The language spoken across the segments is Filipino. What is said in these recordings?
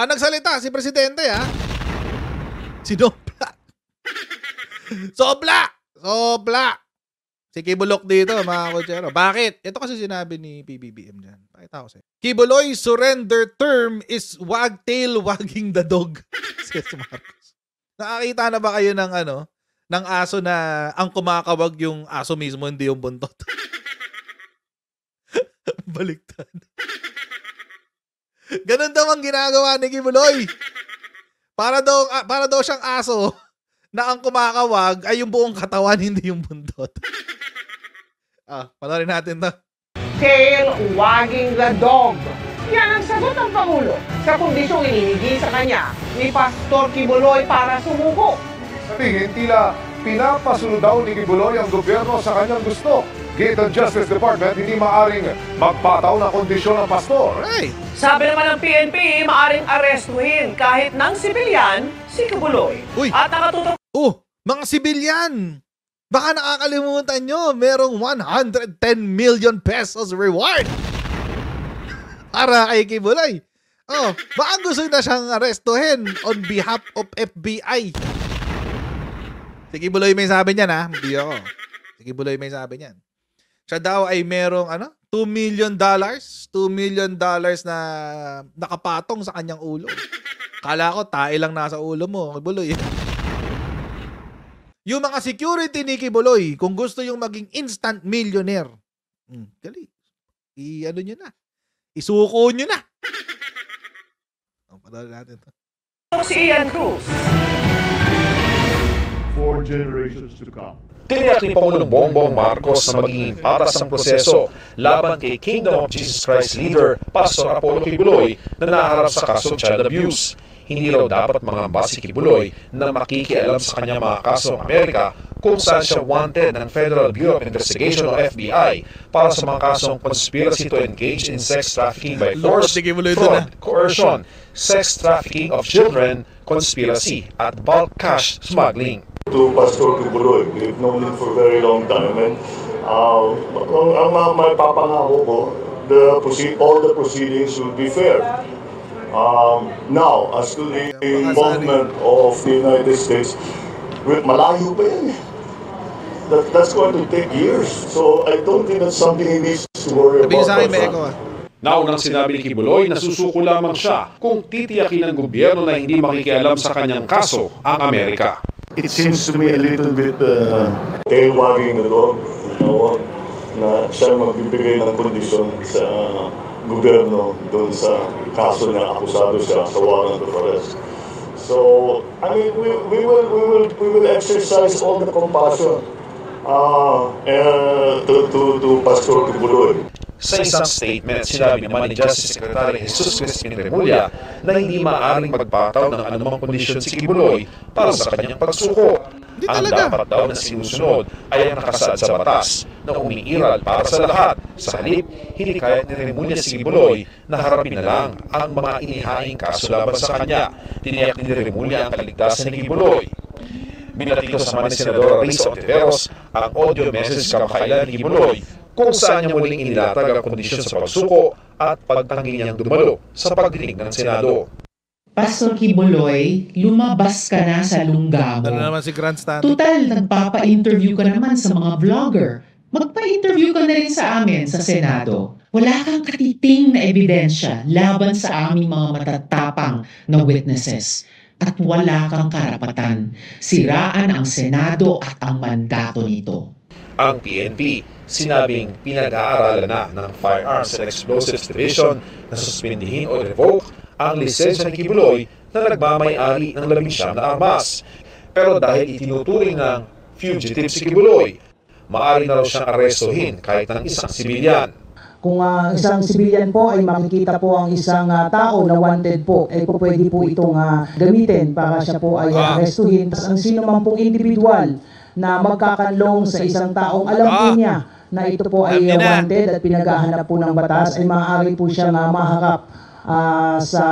Nagsalita si Presidente, Sinobla. Sobla! Si Kibuloy dito, mga kotsero. Bakit? Ito kasi sinabi ni PBBM dyan. Pakita ko sa'yo. Kibuloy surrender term is wagtail wagging the dog. Si Marcos. Nakakita na ba kayo ng ng aso na ang kumakawag yung aso mismo, hindi yung buntot? Baliktad. Ganun daw ang ginagawa ni Kibuloy. Para daw siyang aso na ang kumakawag ay yung buong katawan, hindi yung buntot. Panoorin natin to. Tail wagging the dog. Yan ang sagot ng Pangulo sa kondisyong ininigi sa kanya ni Pastor Kibuloy para sumuko. Sabihin, tila pinapasunod daw ni Kibuloy ang gobyerno sa kanyang gusto. Gate ng Justice Department, hindi maaring magpataw ng kondisyon ng pastor. Hey. Sabi naman ng PNP, maaring arestuhin kahit ng sibilyan si Kibuloy. Uy. At nakatutok. Mga sibilyan! Baka nakakalimutan nyo, merong 110 million pesos reward para kay Kibuloy. Baka gusto na siyang arestuhin on behalf of FBI. Si Kibuloy may sabi niyan, hindi ako. Si Kibuloy may sabi niyan. Siya daw ay merong $2 million na nakapatong sa kanyang ulo. Kala ko tae lang nasa ulo mo, Kibuloy. Yung mga security ni Kibuloy, kung gusto yung maging instant millionaire, gali. Nyo na. Isuko nyo na. Panood natin to. Si Ian Cruz. 4 generations to come. Tiniyak ni Pangulong Bongbong Marcos na magiging patas ang proseso laban kay Kingdom of Jesus Christ leader Pastor Apollo Kibuloy na naharap sa kasong child abuse. Hindi raw dapat mangamba si Kibuloy na makikialam sa kanyang mga kasong Amerika kung saan siya wanted ng Federal Bureau of Investigation o FBI para sa mga kasong conspiracy to engage in sex trafficking by force, fraud, coercion, sex trafficking of children, conspiracy, at bulk cash smuggling. To Pastor Kibuloy, we've known him for a very long time, and ang may papangako ko, all the proceedings will be fair. Now, as to the involvement of the United States, malayo pa yan. That's going to take years. So I don't think that's something he needs to worry about. Naunang sinabi ni Kibuloy na susuko lamang siya kung titiyakin ng gobyerno na hindi makikialam sa kanyang kaso ang Amerika. It seems to me a little bit tail wagging the dog, na siya magbibigay ng kondisyon sa gobyerno doon sa kaso na akusado siya sa warrant of arrest. So, I mean, we will exercise all the compassion to Pastor Kibuloy. Sa isang statement, sinabi naman ni Justice Secretary Jesus Crispin Remulla na hindi maaaring magpataw ng anumang kondisyon si Kibuloy para sa kanyang pagsuko. Ang dapat daw na sinusunod ay ang nakasaad sa batas na umiiral para sa lahat. Sa halip, hindi kahit ni Remulla si Kibuloy na harapin na lang ang mga inihaing kaso laban sa kanya. Tiniyak ni Remulla ang kaligtasan ni Kibuloy. Binatiko sa ni Senadora Risa Ontiveros ang audio message kamakailan ni Kibuloy kung saan niya muling inilatag ang kondisyon sa pagsuko at pagtanggi niyang dumalo sa pagdinig ng Senado. Pastor Kibuloy, lumabas ka na sa lungga mo. Ano naman si Grandstand? Total, nagpapa-interview ka naman sa mga vlogger. Magpa-interview ka na rin sa amin sa Senado. Wala kang katiting na ebidensya laban sa aming mga matatapang na witnesses. At wala kang karapatan. Siraan ang Senado at ang mandato nito. Ang PNP, sinabing pinag-aaralan na ng Firearms and Explosives Division na suspindihin o revoke ang lisensya ni Kibuloy na nagmamay-ari ng 19 na armas. Pero dahil itinuturing ng fugitive si Kibuloy, maaari na raw siyang arestuhin kahit ng isang sibilyan. Kung isang sibilyan po ay makikita po ang isang tao na wanted po, ay po pwede po itong gamitin para siya po ay arestuhin. Ang sino man pong individual na magkakanlong sa isang taong alam po niya na ito po ay wanted at pinaghahanap po ng batas, ay maaari po siyang maharap sa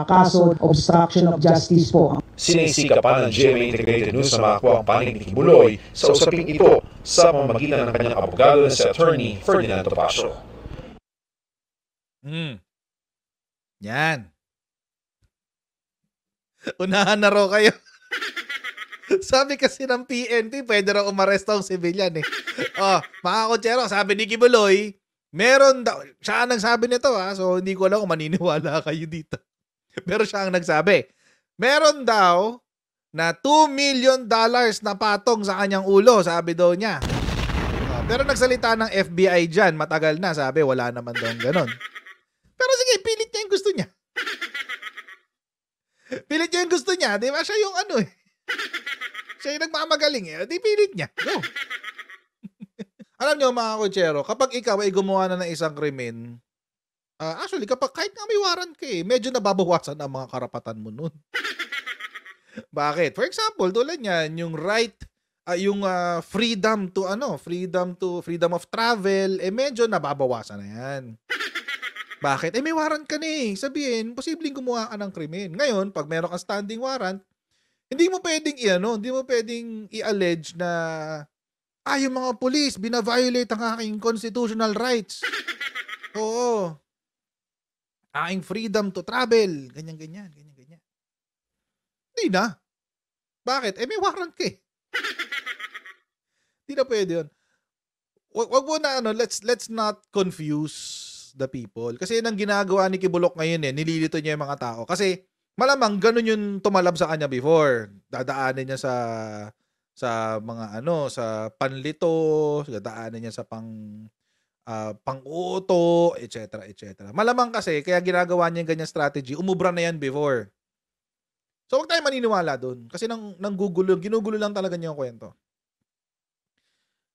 kaso obstruction of justice po. Sinisikapan ng GMA Integrated News na makakuha ang panig ni Kibuloy sa usaping ito sa pamamagitan ng kanyang abogado na si Attorney Ferdinand Topacio. Yan. Unahan na raw kayo. Sabi kasi ng PNP, pwede raw umaresto ang civilian eh. Mga kotsero, sabi ni Kibuloy, meron daw, siya ang nagsabi nito so hindi ko alam kung maniniwala kayo dito. Pero siya ang nagsabi, meron daw na $2 million na patong sa kanyang ulo, sabi daw niya. Pero nagsalita ng FBI dyan, matagal na, sabi, wala naman daw ganon. Pero sige, pilit niya yung gusto niya. Pilit niya yung gusto niya, di ba? Siya yung siya yung nagmamagaling di pilit niya. Go. Alam niyo mga kotsero, kapag ikaw ay gumawa na ng isang krimen, actually, kapag kahit nga may warrant ka medyo nababawasan ang mga karapatan mo nun. Bakit? For example, tulad niyan, yung right, yung freedom of travel, medyo nababawasan na yan. Bakit? May warrant ka na sabihin, posibleng gumawa ka ng krimen. Ngayon, pag meron kang standing warrant, hindi mo pwedeng i-allege na yung mga police, bina-violate ang aking constitutional rights. Oo. Aking freedom to travel. Ganyan. Hindi na. Bakit? May warrant ka Hindi na pwede yun. Wag mo na, let's not confuse the people. Kasi yun ang ginagawa ni Kibulok ngayon nililito niya yung mga tao. Kasi malamang ganun yung tumalab sa kanya before. Dadaanin niya sa mga sa panlito, dadaanin niya sa pang-uto, etc. Malamang kasi, kaya ginagawa niya yung ganyan strategy, umubra na yan before. So, huwag tayo maniniwala dun. Kasi ginugulo lang talaga niya yung kwento.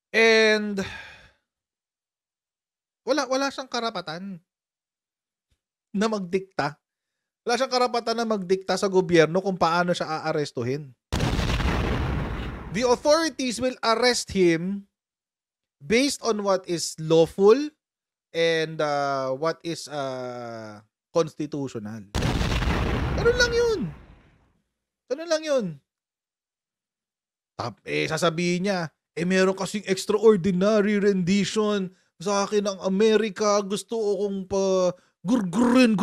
And, wala siyang karapatan na magdikta. Wala siyang karapatan na magdikta sa gobyerno kung paano siya aarestuhin. The authorities will arrest him based on what is lawful and what is constitutional. Ganun lang yun. Sasabihin niya, meron kasing extraordinary rendition sa akin ng Amerika, gusto kong gurgurin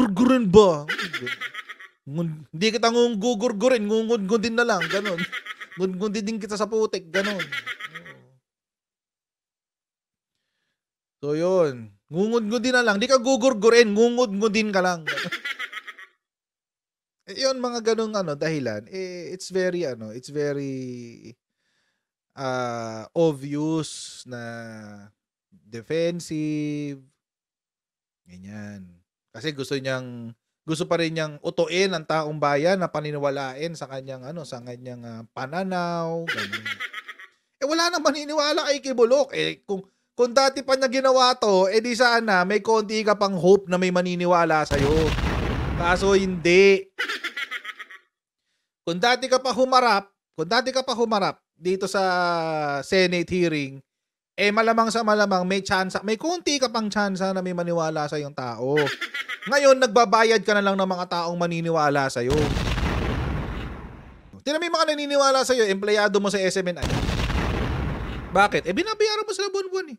ba? Hindi kita gugurgurin, ngungudgudin na lang, ganun. Ngungudin din kita sa putik, ganun. So yun, ngungudgudin na lang, di ka gugurgurin, ngungudgudin ka lang. Yun, mga ganung dahilan, it's very obvious na defensive, ganyan. Kasi gusto pa rin niyang utuin ang taong bayan na paniniwalain sa kanyang pananaw, ganun. Wala nang maniniwala kay Kibulok. Kung dati pa niya ginawa to, di sana may konti ka pang hope na may maniniwala sa'yo. Kaso hindi. Kung dati ka pa humarap dito sa Senate hearing, malamang may konti ka pang tsansa na may maniwala sa yung tao. Ngayon, nagbabayad ka na lang ng mga taong maniniwala sa iyo. Tingnan mo yung mga naniniwala sa iyo, empleyado mo sa SMNI. Bakit? Binabayaran mo sila buwan-buwan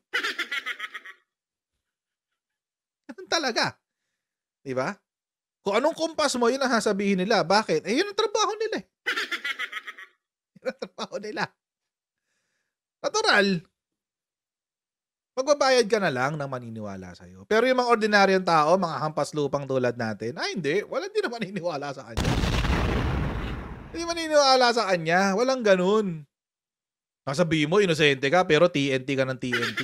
Ganun talaga. Diba? Kung anong kumpas mo, yun ang sasabihin nila. Bakit? Yun ang trabaho nila. Yun ang trabaho nila. Natural. Magbabayad ka na lang ng maniniwala sa'yo. Pero yung mga ordinaryong tao, mga hampas lupang tulad natin, hindi. Walang di na maniniwala sa kanya. Hindi maniniwala sa kanya. Walang ganun. Sabihin mo, inosente ka, pero TNT ka ng TNT.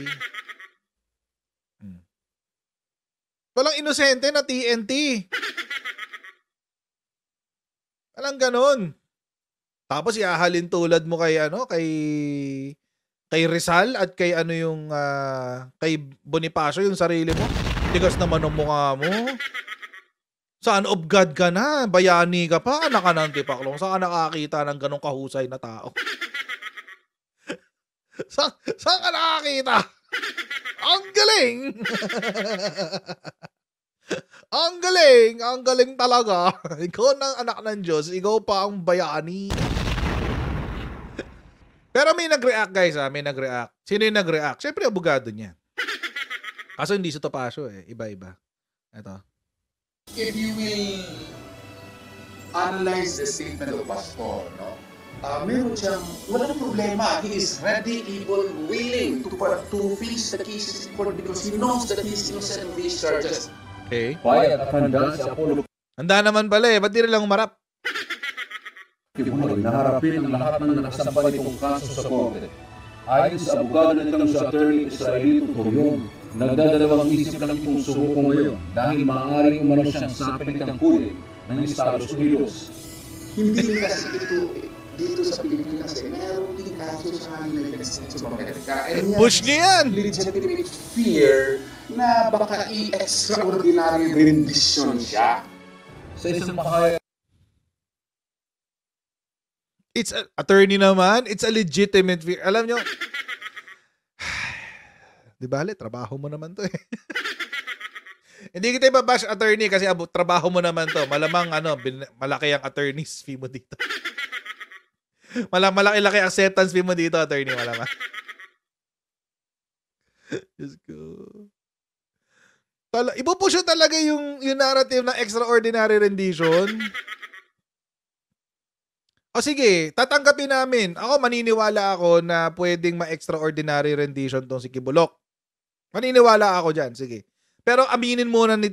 Walang inosente na TNT. Walang ganun. Tapos iahalin tulad mo kay Rizal at kay kay Bonifacio yung sarili mo. Tigas naman ang mukha mo. Saan of God ka na? Bayani ka pa? Anak ka ng tipaklong. Saan ka nakakita ng ganong kahusay na tao? Saan ka nakakita? Ang galing! Ang galing talaga. Ikaw ng anak ng Diyos, ikaw pa ang bayani. Pero may nag-react guys may nag-react. Sino yung nag-react? Siyempre abogado niya. Kaso hindi sa Topacio iba-iba. Ito. If you will analyze the statement of Pastor, no? Meron siyang, walang problema. He is ready, able, willing to face the cases in court because he knows that he is innocent of these charges. Okay. Payat at handa si Apollo Handa naman pala eh. Ba't di nilang umarap? Kibuloy na harapin ang lahat ng nakasambay nitong kaso sa korte. Ayon sa abogado nitong sa attorney Israelito Torion, nagdadalawang isip lang itong subuko ngayon dahil maaaring umano siyang sapit ng huli ng Estados Unidos. Hindi kasi ito dito sa Pilipinas meron din kaso sa United States of America. And Push niyo yan! Legitimate fear na baka i-extraordinary rendition siya. Sa isang pahayag It's a attorney naman. It's a legitimate fear. Alam nyo, di bale, trabaho mo naman to eh. Hindi kita ibabash attorney kasi trabaho mo naman to. Malamang malaki ang attorney's fee mo dito. Malaki-laki acceptance fee mo dito, attorney. Malamang. Diyos ko. Ipupush yun talaga yung narrative ng extraordinary rendition. O sige, tatanggapin namin. Ako, maniniwala ako na pwedeng ma-extraordinary rendition tong si Kibulok. Maniniwala ako dyan, sige. Pero aminin muna ni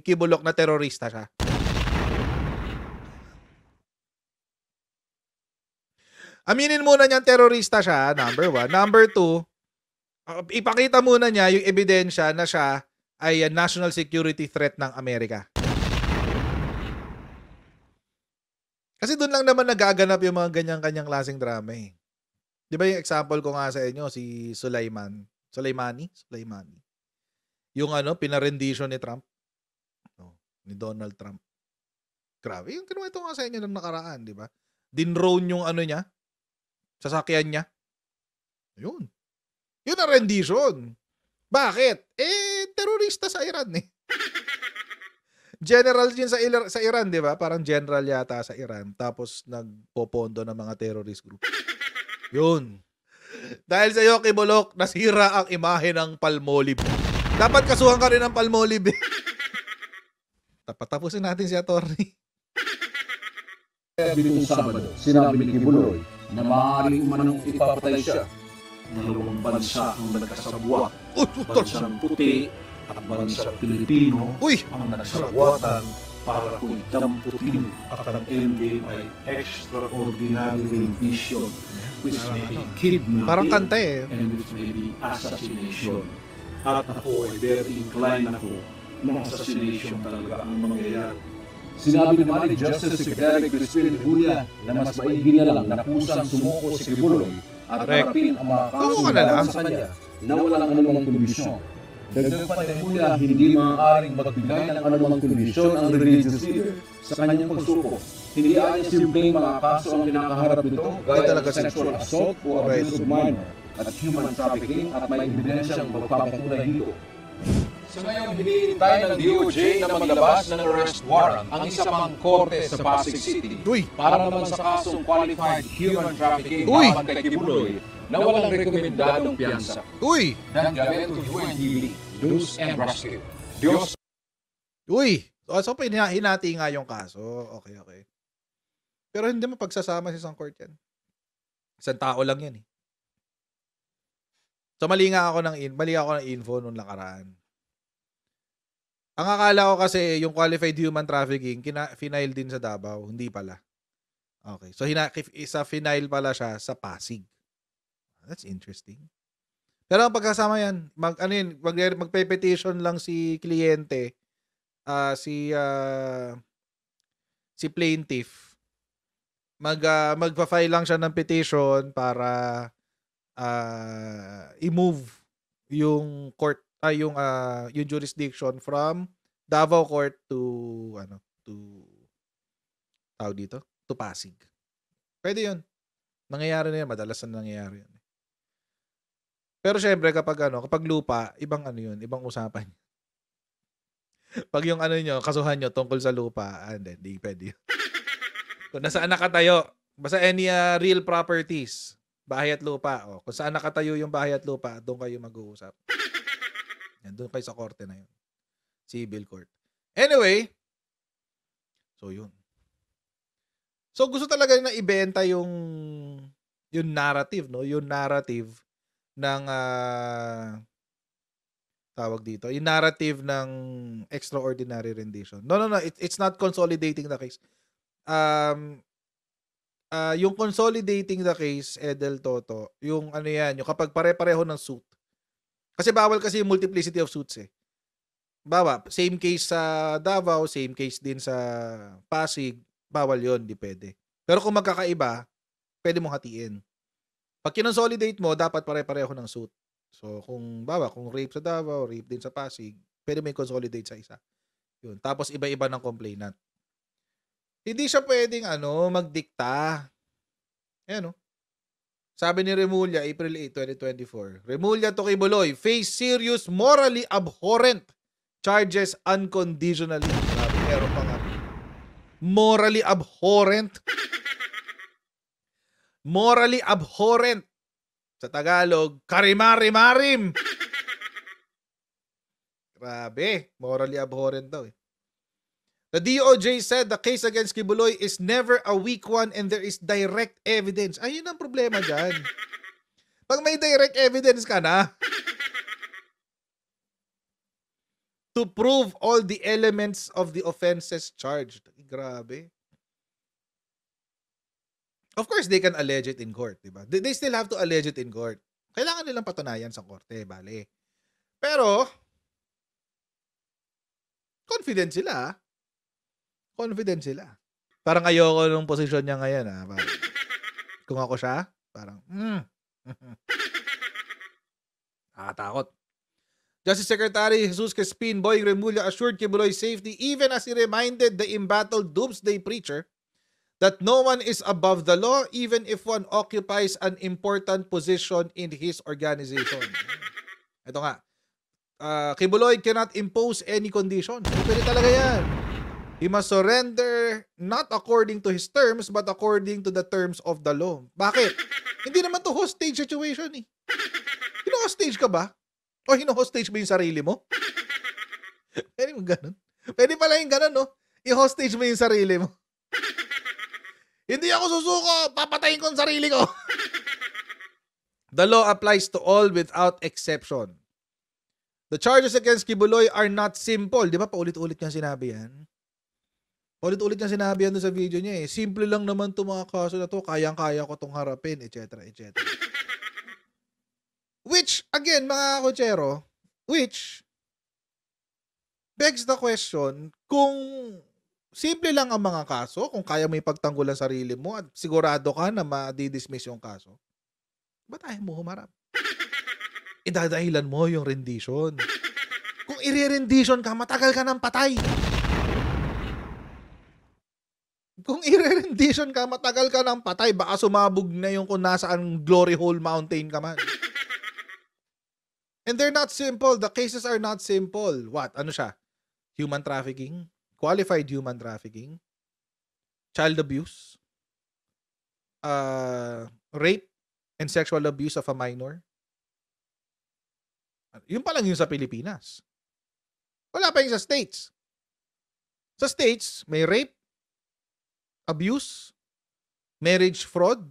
Kibulok na terorista siya. Aminin muna niyang terorista siya, number 1. Number 2, ipakita muna niya yung ebidensya na siya ay national security threat ng Amerika. Kasi doon lang naman nagaganap yung mga ganyang-kanyang klaseng drama eh. Di ba yung example ko nga sa inyo, si Soleimani? Yung pinarendisyon ni Trump. Ni Donald Trump. Grabe, yung kinuwento nga sa inyo nung nakaraan, di ba? Dinrone yung niya, sasakyan niya. Yun. Yun ang rendition. Bakit? Terorista sa Iran eh. General yun sa Iran, di ba? Parang general yata sa Iran. Tapos nagpopondo ng mga terrorist group. Yun. Dahil sa iyo, Kibulok, nasira ang imahe ng Palmolive. Dapat kasuhan ka rin ng Palmolive eh. Tapusin natin si attorney. Bitong Sabado, sinabi ni Kibuloy na maaaring umanong ipapatay siya. Dalawang bansa ang nagkasabwat. Bansang puti at bansang Pilipino ang nagsagwatan para kung damputin at ang ending ay extraordinary rendition, which may be kidnapping Parang kanta eh. and which may be assassination. At ako ay very inclined ako na assassination talaga ang mangyayari. Sinabi naman ni Justice Secretary Crispin Remulla na mas maigi na lang na kusang sumuko si Kibuloy at harapin ang mga kaso na sa kanya na walang anumang kondisyon. Dagdag pa ni Remulla, hindi maaaring magbigay ng anumang kondisyon ang religious leader sa kanyang pagsuko. Hindi ayon simpleng mga kaso ang kinakaharap nito gaya ng sexual assault o abuse of minor at human trafficking at may ebidensyang magpapatunay dito. Sa ngayon, hinihintay ng DOJ na maglabas ng arrest warrant ang isa pang korte sa Pasig City para naman sa kasong qualified human trafficking laban kay Kibuloy na walang rekomendadong piyansa. Dahil to UNDP, News and Rescue. Diyos. So, hinati nga yung kaso. Okay. Pero hindi mo pagsasama sa isang court yan. Isang tao lang yan eh. So, mali ako ng info nung nakaraan. Ang akala ko kasi yung qualified human trafficking, final din sa Davao. Hindi pala. Okay. So, isa final pala siya sa Pasig. That's interesting. Pero ang pagkasama yan, magpe-petition lang si kliyente, si plaintiff. Magpa-file lang siya ng petition para i-move yung court yung jurisdiction from Davao Court to Pasig. Pwede 'yun. Nangyayari na 'yan, madalas na nangyayari 'yan. Pero syempre kapag lupa, ibang ibang usapan. Pag yung kasuhan nyo tungkol sa lupa, hindi pwede. Kung nasaan nakatayo, basta any real properties, bahay at lupa, kung saan nakatayo yung bahay at lupa, doon kayo mag-uusap. Yan, doon kayo sa korte na yun. Civil court. Anyway, so yun. So gusto talaga na ibenta yung narrative, no? Yung narrative ng tawag dito, yung narrative ng extraordinary rendition. No. It's not consolidating the case. Yung consolidating the case, Edel Toto, yung ano yan, yung kapag pare-pareho ng suit. Kasi bawal kasi yung multiplicity of suits eh. Same case sa Davao, same case din sa Pasig, bawal yon, di pwede. Pero kung magkakaiba, pwede mong hatiin. Pag kinonsolidate mo, dapat pare-pareho ng suit. So, kung rape sa Davao, rape din sa Pasig, pwede mo i-consolidate sa isa. Yun. Tapos, iba-iba ng complainant. Hindi siya pwedeng, magdikta. Ayan, no? Sabi ni Remulla, April 8, 2024, Remulla to Kibuloy, face serious, morally abhorrent charges unconditionally. Sabi, meron pa nga. Morally abhorrent. Morally abhorrent. Sa Tagalog, karimari-marim. Grabe, morally abhorrent daw eh. The DOJ said the case against Kibuloy is never a weak one and there is direct evidence. Ayun ang problema dyan. Pag may direct evidence ka na, to prove all the elements of the offenses charged. Grabe. Of course, they can allege it in court, diba? They still have to allege it in court. Kailangan nilang patunayan sa korte, bale. Pero, confident sila. Confident sila. Parang ayoko nung posisyon niya ngayon, ha? Kung ako siya, parang, nakatakot. Justice Secretary Jesus Crispin Boying Remulla assured Kibuloy's safety even as he reminded the embattled doomsday preacher that no one is above the law even if one occupies an important position in his organization. Ito nga, Kibuloy cannot impose any condition. Hindi pwede talaga yan. He must surrender not according to his terms but according to the terms of the law. Bakit? Hindi naman to hostage situation eh. Hino-hostage ka ba? O hino-hostage mo yung sarili mo? Pwede mo ganun. Pwede pala yung ganun, no? I-hostage mo yung sarili mo. Hindi ako susuko, papatayin ko ang sarili ko. The law applies to all without exception. The charges against Kibuloy are not simple. Di ba paulit-ulit niya sinabi yan? Paulit-ulit niya sinabi yan doon sa video niya eh. Simple lang naman itong mga kaso na to, kayang-kaya ko itong harapin, etc. etc. Which, again, mga kotsero, which begs the question, kung simple lang ang mga kaso, kung kaya mo ipagtanggulan sarili mo at sigurado ka na ma-dismiss yung kaso, ba't ayaw mo humarap? Idadahilan mo yung rendition. Kung i-rendition ka, matagal ka ng patay. Kung i-rendition ka, matagal ka ng patay, baka sumabog na yung kung nasaan glory hole mountain ka man. And they're not simple. The cases are not simple. What? Ano siya? Human trafficking? Qualified human trafficking? Child abuse? Rape and sexual abuse of a minor? Yun pa lang yung sa Pilipinas. Wala pa yung sa States. Sa States, may rape, abuse, marriage fraud,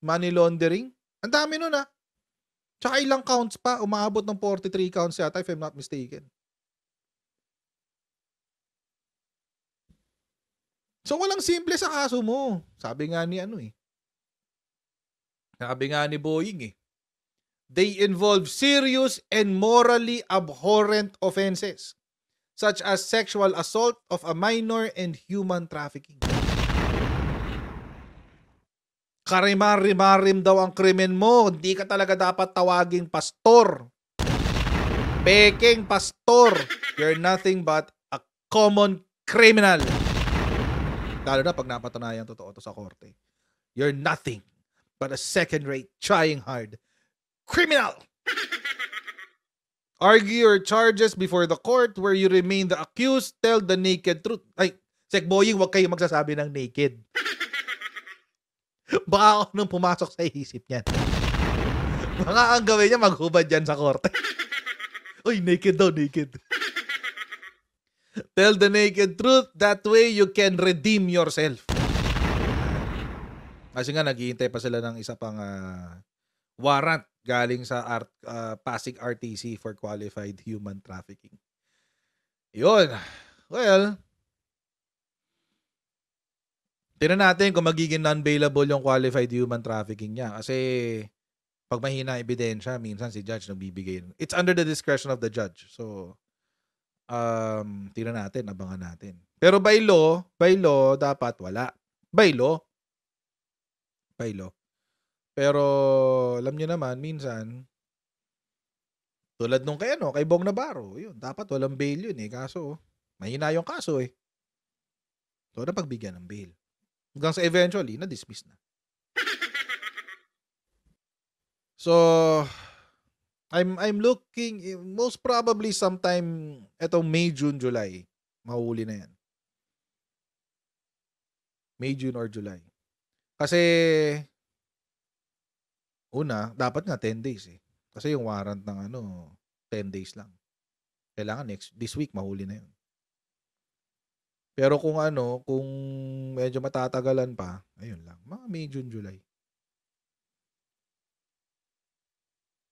money laundering. Ang dami nun ah. Tsaka ilang counts pa, umaabot ng 43 counts yata if I'm not mistaken. So walang simple sa kaso mo. Sabi nga ni Sabi nga ni Boying eh. They involve serious and morally abhorrent offenses such as sexual assault of a minor and human trafficking. Karimar-rimarim daw ang krimen mo. Hindi ka talaga dapat tawaging pastor. Peking pastor. You're nothing but a common criminal. Lalo na pag napatunayan totoo to sa korte. You're nothing but a second-rate, trying hard criminal. Argue your charges before the court where you remain the accused. Tell the naked truth. Ay, Sek Boying, huwag kayo magsasabi ng naked. Baka ako nung pumasok sa isip niyan. Baka ang gawin niya maghubad dyan sa korte. Uy, naked daw, naked. Tell the naked truth. That way you can redeem yourself. Kasi nga, naghihintay pa sila ng isa pang warrant galing sa Pasig RTC for qualified human trafficking. Yun. Well, tingnan natin kung magiging non-bailable yung qualified human trafficking niya. Kasi pag mahina ebidensya, minsan si judge nagbibigay. It's under the discretion of the judge. So, tingnan natin, abangan natin. Pero by law, dapat wala. By law. Pero, alam niyo naman, minsan, tulad nung kay Bong Navarro, yun, dapat walang bail yun eh. Kaso, mahina yung kaso eh. So, napagbigyan ng bail. Hanggang sa eventually, na-dismiss na. So, I'm looking, most probably sometime, etong May, June, July, mahuli na yan. May, June, or July. Kasi, una, dapat nga 10 days eh. Kasi yung warrant ng 10 days lang. Kailangan this week, mahuli na yun. Pero kung kung medyo matatagalan pa, ayun lang, mga May, June, July.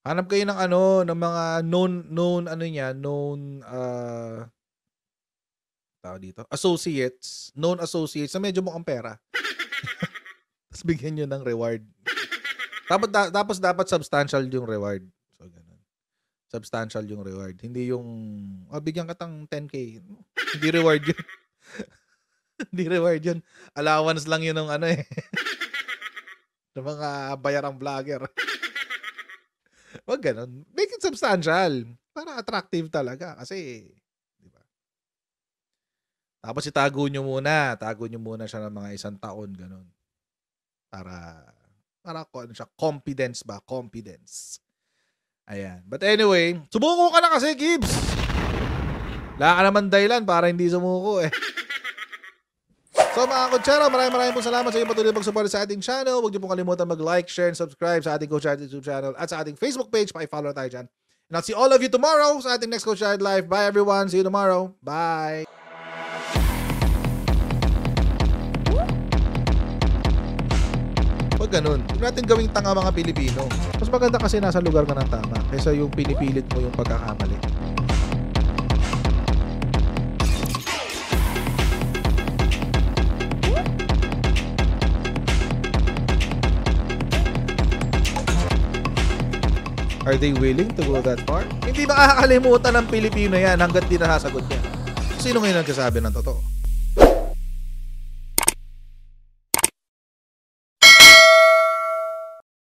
Hanap kayo ng ng mga known tao dito, associates na medyo mukhang pera. Tapos bigyan nyo ng reward. Tapos dapat substantial yung reward. So, ganun. Substantial yung reward. Hindi yung, bigyan ka tang 10K. Hindi reward yun. Hindi reward yun. Allowance lang yun ng ng mga bayarang vlogger. Wag ganun. Make it substantial. Para attractive talaga. Kasi, di ba? Tapos itago nyo muna siya ng mga 1 taon. Ganun. Para siya, confidence. Ayan. But anyway, sumuko ka na kasi, Gibbs. Wala ka naman dahilan para hindi sumuko eh. So mga Coachero, maraming po salamat sa inyong patuloy pag-support sa ating channel. Huwag niyo pong kalimutan mag-like, share, and subscribe sa ating Coach Art YouTube channel at sa ating Facebook page. Paki-follow tayo dyan. And I'll see all of you tomorrow sa ating next Coach Art Live. Bye everyone. See you tomorrow. Bye. Huwag ganun. Huwag natin gawing tanga mga Pilipino. Mas maganda kasi nasa lugar ka ng tama kaysa yung pinipilit mo yung pagkakamali. Are they willing to go that far? Hindi makakalimutan ng Pilipino yan hanggat di nasasagot niya. Sino ngayon nagsasabi ng totoo?